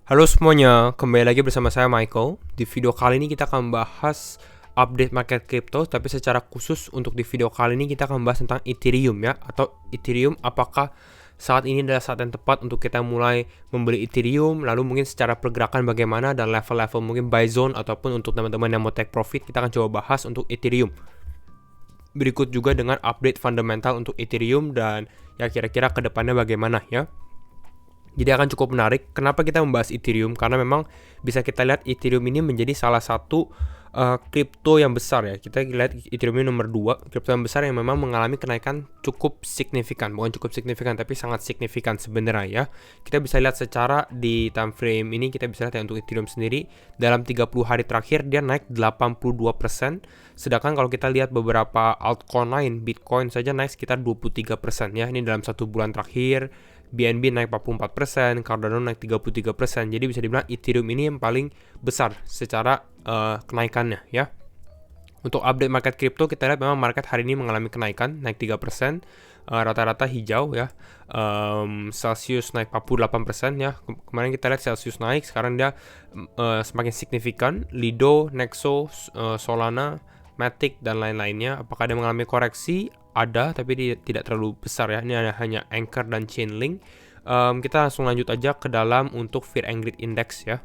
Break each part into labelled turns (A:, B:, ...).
A: Halo semuanya, kembali lagi bersama saya Michael. Di video kali ini kita akan bahas update market crypto, tapi secara khusus untuk di video kali ini kita akan bahas tentang Ethereum ya, atau Ethereum apakah saat ini adalah saat yang tepat untuk kita mulai membeli Ethereum, lalu mungkin secara pergerakan bagaimana dan level-level mungkin buy zone ataupun untuk teman-teman yang mau take profit, kita akan coba bahas untuk Ethereum. Berikut juga dengan update fundamental untuk Ethereum dan ya kira-kira kedepannya bagaimana ya. Jadi akan cukup menarik. Kenapa kita membahas Ethereum? Karena memang bisa kita lihat Ethereum ini menjadi salah satu kripto yang besar ya. Kita lihat Ethereum ini nomor 2, kripto yang besar yang memang mengalami kenaikan cukup signifikan. Bukan cukup signifikan, tapi sangat signifikan sebenarnya ya. Kita bisa lihat secara di time frame ini, kita bisa lihat ya untuk Ethereum sendiri, dalam 30 hari terakhir dia naik 82%. Sedangkan kalau kita lihat beberapa altcoin lain, Bitcoin saja naik sekitar 23% ya. Ini dalam 1 bulan terakhir. BNB naik 44%, Cardano naik 33%. Jadi bisa dibilang Ethereum ini yang paling besar secara kenaikannya ya. Untuk update market crypto kita lihat memang market hari ini mengalami kenaikan, naik 3%, rata-rata hijau ya. Celsius naik 48% ya. Kemarin kita lihat Celsius naik, sekarang dia semakin signifikan. Lido, Nexo, Solana, Matic dan lain-lainnya. Apakah dia mengalami koreksi? Ada, tapi dia tidak terlalu besar ya. Ini hanya Anchor dan Chainlink. Kita langsung lanjut aja ke dalam untuk Fear and Greed Index ya.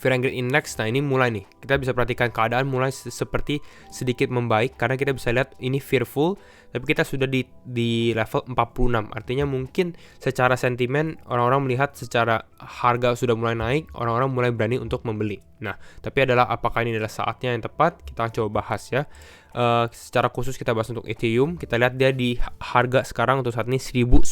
A: Fear and Greed Index, nah ini mulai nih. Kita bisa perhatikan keadaan mulai seperti sedikit membaik. Karena kita bisa lihat ini fearful, tapi kita sudah di level 46. Artinya mungkin secara sentimen orang-orang melihat secara harga sudah mulai naik, orang-orang mulai berani untuk membeli. Nah, tapi apakah ini adalah saatnya yang tepat? Kita coba bahas ya. Secara khusus kita bahas untuk Ethereum. Kita lihat dia di harga sekarang untuk saat ini 1979.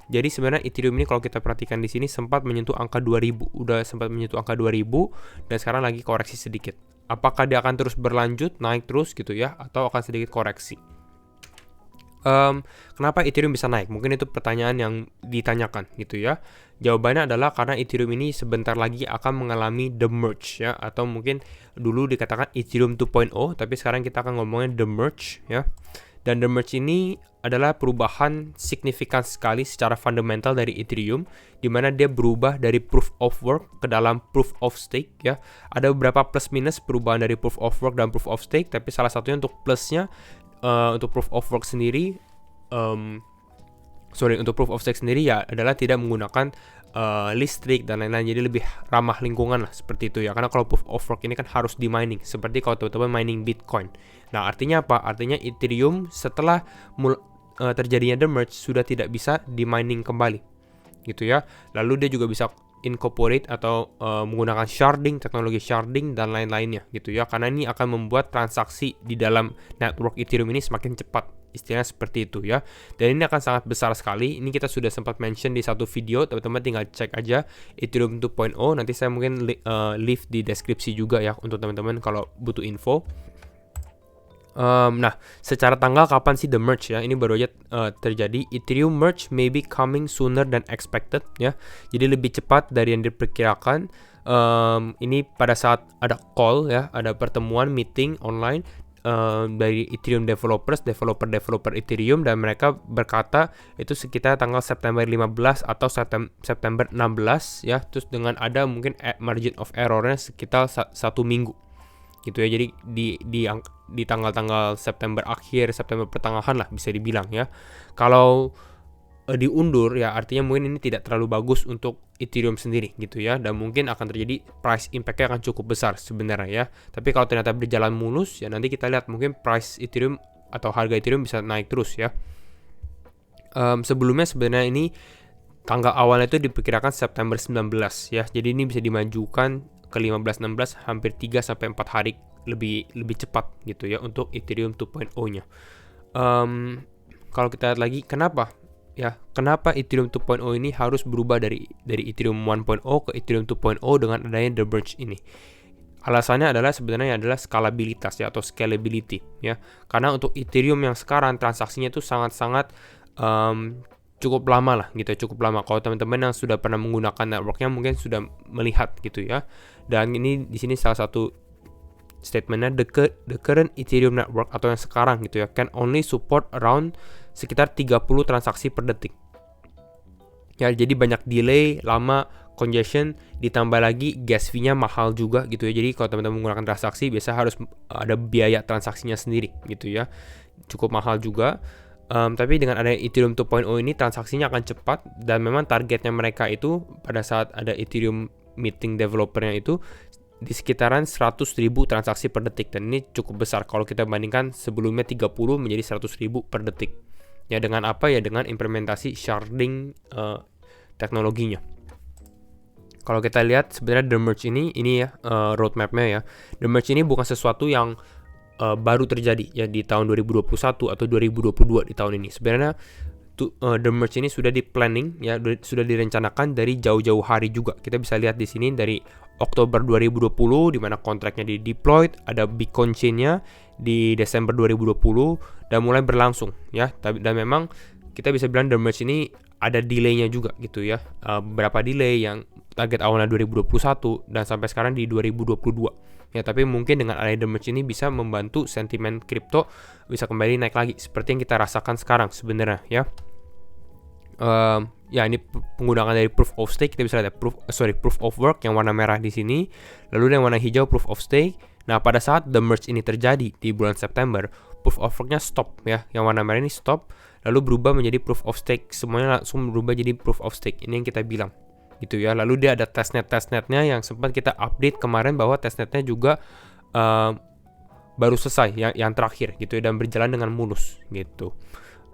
A: Jadi sebenarnya Ethereum ini kalau kita perhatikan di sini sempat menyentuh angka 2000, udah sempat menyentuh angka 2000 dan sekarang lagi koreksi sedikit. Apakah dia akan terus berlanjut naik terus gitu ya, atau akan sedikit koreksi? Kenapa Ethereum bisa naik? Mungkin itu pertanyaan yang ditanyakan gitu ya. Jawabannya adalah karena Ethereum ini sebentar lagi akan mengalami the merge ya, atau mungkin dulu dikatakan Ethereum 2.0, tapi sekarang kita akan ngomongin the merge ya. Dan the merge ini adalah perubahan signifikan sekali secara fundamental dari Ethereum, di mana dia berubah dari proof of work ke dalam proof of stake ya. Ada beberapa plus minus perubahan dari proof of work dan proof of stake, tapi salah satunya untuk plusnya untuk proof of work sendiri, untuk proof of stake sendiri ya adalah tidak menggunakan listrik dan lain-lain, jadi lebih ramah lingkungan lah seperti itu ya. Karena kalau proof of work ini kan harus di mining, seperti kalau teman-teman mining Bitcoin. Nah artinya apa? Artinya Ethereum setelah terjadinya the merge sudah tidak bisa di mining kembali gitu ya. Lalu dia juga bisa incorporate atau menggunakan sharding, teknologi sharding dan lain-lainnya gitu ya. Karena ini akan membuat transaksi di dalam network Ethereum ini semakin cepat, istilahnya seperti itu ya. Dan ini akan sangat besar sekali. Ini kita sudah sempat mention di satu video, teman-teman tinggal cek aja Ethereum 2.0. Nanti saya mungkin leave di deskripsi juga ya untuk teman-teman kalau butuh info. Nah, secara tanggal kapan sih the merge ya? Ini baru aja terjadi. Ethereum merge may be coming sooner than expected ya. Jadi lebih cepat dari yang diperkirakan. Ini pada saat ada call ya, ada pertemuan meeting online dari Ethereum developer Ethereum, dan mereka berkata itu sekitar tanggal September 15 atau September 16 ya. Terus dengan ada mungkin margin of errornya sekitar 1 minggu gitu ya. Jadi di tanggal-tanggal September akhir, September pertengahan lah bisa dibilang ya. Kalau diundur ya artinya mungkin ini tidak terlalu bagus untuk Ethereum sendiri gitu ya, dan mungkin akan terjadi price impact-nya akan cukup besar sebenarnya ya. Tapi kalau ternyata berjalan mulus ya nanti kita lihat mungkin price Ethereum atau harga Ethereum bisa naik terus ya. Sebelumnya sebenarnya ini tanggal awalnya itu diperkirakan September 19 ya. Jadi ini bisa dimajukan ke 15-16, hampir 3-4 hari lebih cepat gitu ya untuk Ethereum 2.0-nya. Kalau kita lihat lagi kenapa Ethereum 2.0 ini harus berubah dari Ethereum 1.0 ke Ethereum 2.0 dengan adanya the merge ini. Alasannya sebenarnya adalah skalabilitas ya, atau scalability ya. Karena untuk Ethereum yang sekarang transaksinya itu sangat-sangat cukup lama lah gitu, cukup lama. Kalau teman-teman yang sudah pernah menggunakan networknya mungkin sudah melihat gitu ya. Dan ini di sini salah satu statementnya, the current Ethereum network atau yang sekarang gitu ya can only support around sekitar 30 transaksi per detik. Ya, jadi banyak delay, lama, congestion, ditambah lagi gas fee-nya mahal juga gitu ya. Jadi kalau teman-teman menggunakan transaksi biasa harus ada biaya transaksinya sendiri gitu ya. Cukup mahal juga. Tapi dengan adanya Ethereum 2.0 ini transaksinya akan cepat, dan memang targetnya mereka itu pada saat ada Ethereum meeting developernya itu di sekitaran 100.000 transaksi per detik, dan ini cukup besar kalau kita bandingkan sebelumnya 30 menjadi 100.000 per detik. Ya, dengan apa ya, dengan implementasi sharding teknologinya. Kalau kita lihat sebenarnya The Merge ini ya roadmap-nya ya. The Merge ini bukan sesuatu yang baru terjadi ya di tahun 2021 atau 2022 di tahun ini. Sebenarnya The Merge ini sudah di planning ya, sudah direncanakan dari jauh-jauh hari juga. Kita bisa lihat di sini dari Oktober 2020 di mana kontraknya di deployed, ada Bitcoin chain-nya di Desember 2020 dan mulai berlangsung ya. Dan memang kita bisa bilang The Merge ini ada delay-nya juga gitu ya. Berapa delay yang target awalnya 2021 dan sampai sekarang di 2022. Ya, tapi mungkin dengan adanya The Merge ini bisa membantu sentimen kripto bisa kembali naik lagi seperti yang kita rasakan sekarang sebenarnya ya. Ya, ini penggunaan dari proof of stake. Kita bisa lihat proof of work yang warna merah di sini, lalu yang warna hijau proof of stake. Nah, pada saat The Merge ini terjadi di bulan September, proof of work-nya stop ya, yang warna merah ini stop, lalu berubah menjadi proof of stake. Semuanya langsung berubah jadi proof of stake. Ini yang kita bilang gitu ya. Lalu dia ada testnetnya yang sempat kita update kemarin bahwa testnetnya juga baru selesai yang terakhir gitu ya, dan berjalan dengan mulus gitu.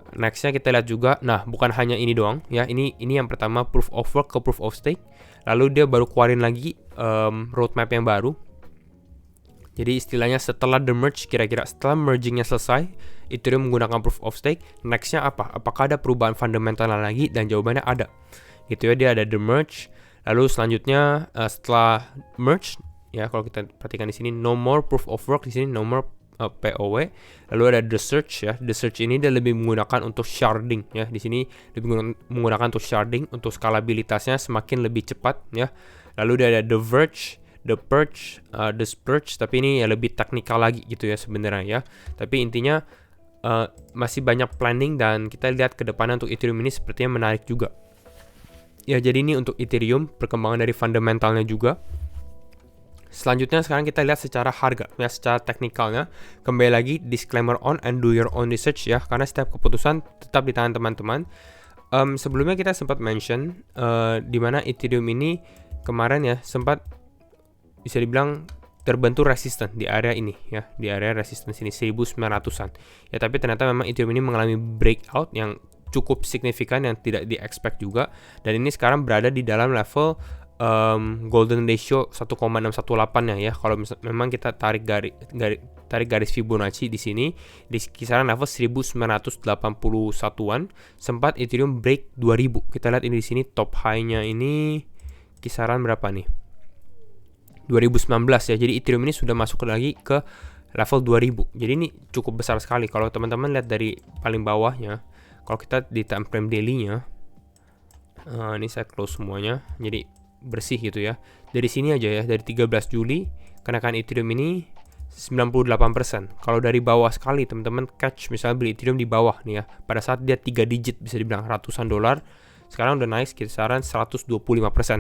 A: Nextnya kita lihat juga, nah bukan hanya ini doang ya, ini yang pertama proof of work ke proof of stake, lalu dia baru keluarin lagi roadmap yang baru. Jadi istilahnya setelah The Merge, kira-kira setelah mergingnya selesai, Ethereum menggunakan proof of stake, nextnya apa? Apakah ada perubahan fundamental lagi? Dan jawabannya ada gitu ya, dia ada The Merge. Lalu selanjutnya setelah merge ya, kalau kita perhatikan di sini no more proof of work, di sini no more POW. Lalu ada The Search ya. The Search ini dia lebih menggunakan untuk sharding ya. Di sini lebih menggunakan untuk sharding, untuk skalabilitasnya semakin lebih cepat ya. Lalu ada The Verge, The Purge, The Spurge, tapi ini ya lebih teknikal lagi gitu ya sebenarnya ya. Tapi intinya masih banyak planning, dan kita lihat ke depannya untuk Ethereum ini sepertinya menarik juga. Ya, jadi ini untuk Ethereum, perkembangan dari fundamentalnya juga. Selanjutnya sekarang kita lihat secara harga ya, secara teknikalnya. Kembali lagi disclaimer on and do your own research ya, karena setiap keputusan tetap di tangan teman-teman. Sebelumnya kita sempat mention di mana Ethereum ini kemarin ya sempat bisa dibilang terbentuk resisten di area ini ya, di area resistance ini 1900-an. Ya, tapi ternyata memang Ethereum ini mengalami breakout yang cukup signifikan yang tidak di-expect juga, dan ini sekarang berada di dalam level golden ratio 1,618 ya. Kalau memang kita tarik garis Fibonacci di sini di kisaran level 1981-an sempat Ethereum break 2000. Kita lihat ini di sini top high-nya ini kisaran berapa nih? 2019 ya. Jadi Ethereum ini sudah masuk lagi ke level 2000. Jadi ini cukup besar sekali. Kalau teman-teman lihat dari paling bawahnya, kalau kita di time frame daily-nya, ini saya close semuanya. Jadi bersih gitu ya. Dari sini aja ya, dari 13 Juli kenaikan Ethereum ini 98%. Kalau dari bawah sekali teman-teman catch misalnya beli Ethereum di bawah nih ya, pada saat dia 3 digit bisa dibilang ratusan dolar, sekarang udah naik sekitaran 125%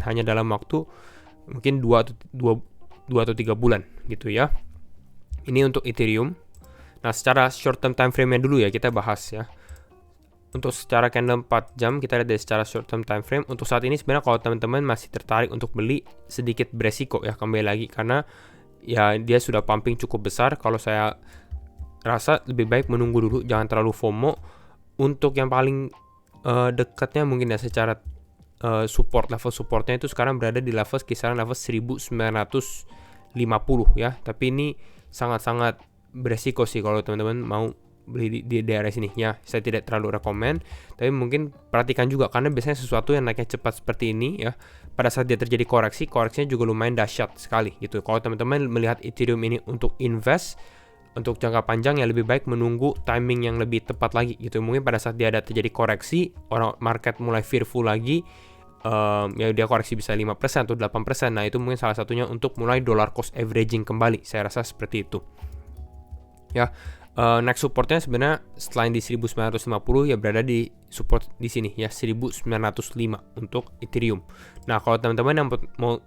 A: hanya dalam waktu mungkin 2 atau 3 bulan gitu ya. Ini untuk Ethereum. Nah, secara short term time frame-nya dulu ya kita bahas ya. Untuk secara candle 4 jam kita lihat dari secara short term time frame. Untuk saat ini sebenarnya kalau teman-teman masih tertarik untuk beli, sedikit beresiko ya, kembali lagi karena ya dia sudah pumping cukup besar. Kalau saya rasa lebih baik menunggu dulu, jangan terlalu FOMO. Untuk yang paling dekatnya mungkin ya secara level supportnya itu sekarang berada di level kisaran level 1950 ya. Tapi ini sangat-sangat beresiko sih kalau teman-teman mau beli di daerah sini ya. Saya tidak terlalu rekomend, tapi mungkin perhatikan juga karena biasanya sesuatu yang naiknya cepat seperti ini ya, pada saat dia terjadi koreksinya juga lumayan dahsyat sekali gitu. Kalau teman-teman melihat Ethereum ini untuk invest untuk jangka panjang, ya lebih baik menunggu timing yang lebih tepat lagi gitu. Mungkin pada saat dia ada terjadi koreksi, orang market mulai fearful lagi, ya dia koreksi bisa 5% atau 8%. Nah, itu mungkin salah satunya untuk mulai dollar cost averaging kembali. Saya rasa seperti itu. Ya, Next supportnya sebenarnya selain di 1950 ya berada di support di sini ya 1905 untuk Ethereum. Nah, kalau teman-teman yang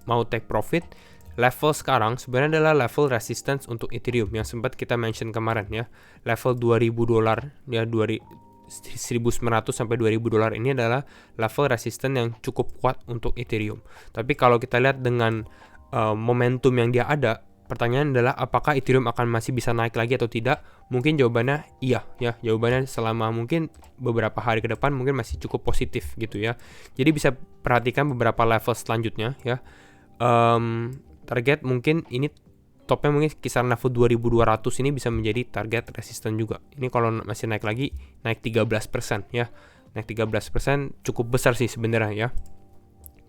A: mau take profit, level sekarang sebenarnya adalah level resistance untuk Ethereum yang sempat kita mention kemarin ya. Level $2.000 ya 1.900 sampai $2.000 ini adalah level resistance yang cukup kuat untuk Ethereum. Tapi kalau kita lihat dengan momentum yang dia ada, pertanyaan adalah apakah Ethereum akan masih bisa naik lagi atau tidak? Mungkin jawabannya iya ya. Jawabannya selama mungkin beberapa hari ke depan mungkin masih cukup positif gitu ya. Jadi bisa perhatikan beberapa level selanjutnya ya. Target mungkin ini topnya mungkin kisaran level 2200 ini bisa menjadi target resisten juga. Ini kalau masih naik lagi, naik 13% ya. Naik 13% cukup besar sih sebenarnya ya.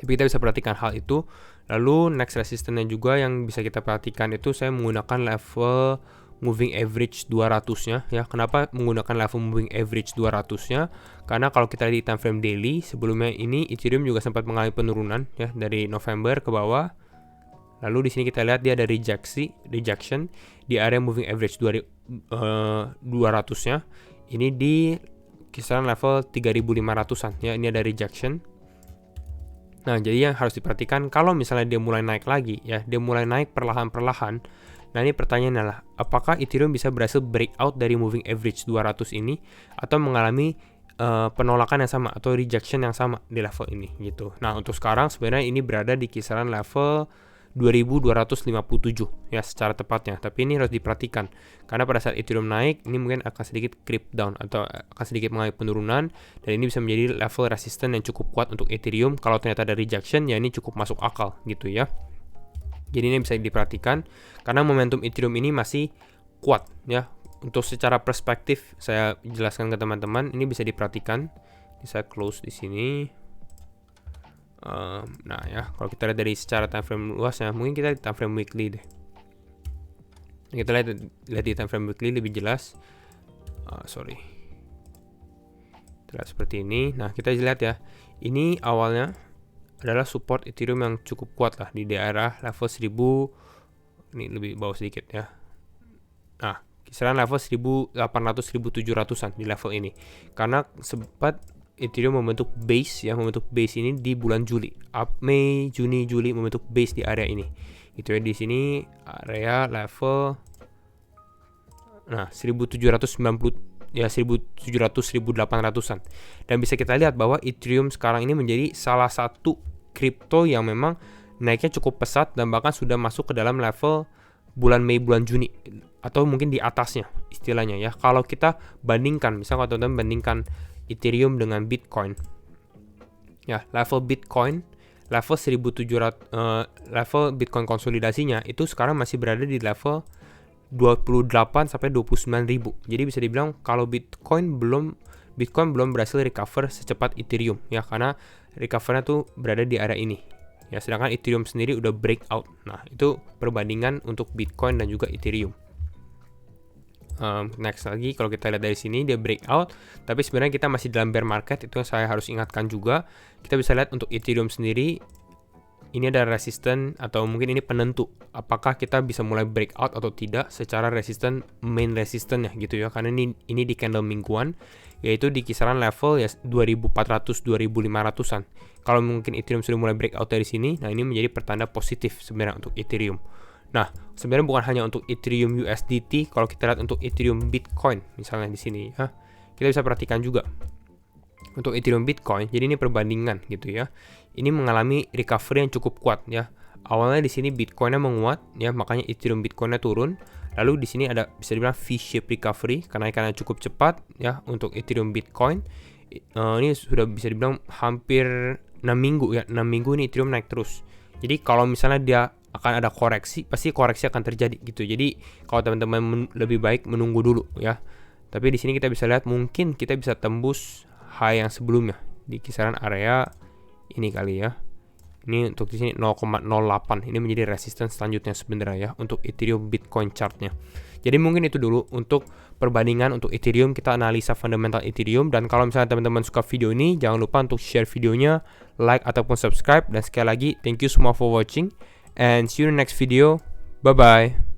A: Tapi kita bisa perhatikan hal itu. Lalu next resistannya juga yang bisa kita perhatikan itu saya menggunakan level moving average 200-nya ya. Kenapa menggunakan level moving average 200-nya? Karena kalau kita lihat di time frame daily, sebelumnya ini Ethereum juga sempat mengalami penurunan ya dari November ke bawah. Lalu di sini kita lihat dia ada rejection di area moving average 200-nya. Ini di kisaran level 3.500-an ya. Ini ada rejection. Nah, jadi yang harus diperhatikan kalau misalnya dia mulai naik lagi ya, dia mulai naik perlahan-perlahan. Nah, ini pertanyaannya adalah apakah Ethereum bisa berhasil breakout dari moving average 200 ini atau mengalami penolakan yang sama atau rejection yang sama di level ini gitu. Nah, untuk sekarang sebenarnya ini berada di kisaran level 2257 ya secara tepatnya. Tapi ini harus diperhatikan karena pada saat Ethereum naik ini mungkin akan sedikit creep down atau akan sedikit mengalami penurunan, dan ini bisa menjadi level resistance yang cukup kuat untuk Ethereum. Kalau ternyata ada rejection ya ini cukup masuk akal gitu ya. Jadi ini bisa diperhatikan karena momentum Ethereum ini masih kuat ya. Untuk secara perspektif saya jelaskan ke teman-teman, ini bisa diperhatikan. Ini saya close di sini. Nah ya, kalau kita lihat dari secara time frame luas ya, mungkin kita lihat time frame weekly deh. Kita lihat di time frame weekly lebih jelas. Kita lihat seperti ini. Nah, kita lihat ya, ini awalnya adalah support Ethereum yang cukup kuat lah di daerah level 1000. Ini lebih bawah sedikit ya. Nah, kisaran level 1800-1700an di level ini. Karena sempat Ethereum membentuk base ini di bulan Juli, Mei, Juni, Juli membentuk base di area ini. Gitu ya, di sini area level 1790 ya 1700-1800an. Dan bisa kita lihat bahwa Ethereum sekarang ini menjadi salah satu kripto yang memang naiknya cukup pesat dan bahkan sudah masuk ke dalam level bulan Mei, bulan Juni atau mungkin di atasnya istilahnya ya. Kalau kita bandingkan, misalnya kalau teman-teman bandingkan Ethereum dengan Bitcoin. Ya, level Bitcoin, level 1700 level Bitcoin konsolidasinya itu sekarang masih berada di level 28 sampai 29.000. Jadi bisa dibilang kalau Bitcoin belum berhasil recover secepat Ethereum ya, karena recovernya tuh berada di area ini. Ya, sedangkan Ethereum sendiri udah breakout. Nah, itu perbandingan untuk Bitcoin dan juga Ethereum. Next lagi, kalau kita lihat dari sini dia breakout, tapi sebenarnya kita masih dalam bear market, itu yang saya harus ingatkan juga. Kita bisa lihat untuk Ethereum sendiri, ini ada resisten atau mungkin ini penentu apakah kita bisa mulai breakout atau tidak secara resisten, main resisten ya gitu ya, karena ini di candle mingguan, yaitu di kisaran level ya 2400-2500an. Kalau mungkin Ethereum sudah mulai breakout dari sini, nah ini menjadi pertanda positif sebenarnya untuk Ethereum. Nah, sebenarnya bukan hanya untuk Ethereum USDT, kalau kita lihat untuk Ethereum Bitcoin misalnya di sini ya, kita bisa perhatikan juga untuk Ethereum Bitcoin. Jadi ini perbandingan gitu ya. Ini mengalami recovery yang cukup kuat ya. Awalnya di sini Bitcoinnya menguat ya, makanya Ethereum Bitcoinnya turun. Lalu di sini ada bisa dibilang V-shape recovery, kenaikannya cukup cepat ya untuk Ethereum Bitcoin. Ini sudah bisa dibilang hampir 6 minggu ya. 6 minggu ini Ethereum naik terus. Jadi kalau misalnya dia akan ada koreksi, pasti koreksi akan terjadi gitu. Jadi kalau teman-teman lebih baik menunggu dulu ya. Tapi di sini kita bisa lihat mungkin kita bisa tembus high yang sebelumnya di kisaran area ini kali ya. Ini untuk di sini 0,08. Ini menjadi resistance selanjutnya sebenarnya ya untuk Ethereum Bitcoin chartnya. Jadi mungkin itu dulu untuk perbandingan untuk Ethereum, kita analisa fundamental Ethereum. Dan kalau misalnya teman-teman suka video ini, jangan lupa untuk share videonya, like ataupun subscribe. Dan sekali lagi, thank you semua for watching. And see you in the next video. Bye-bye.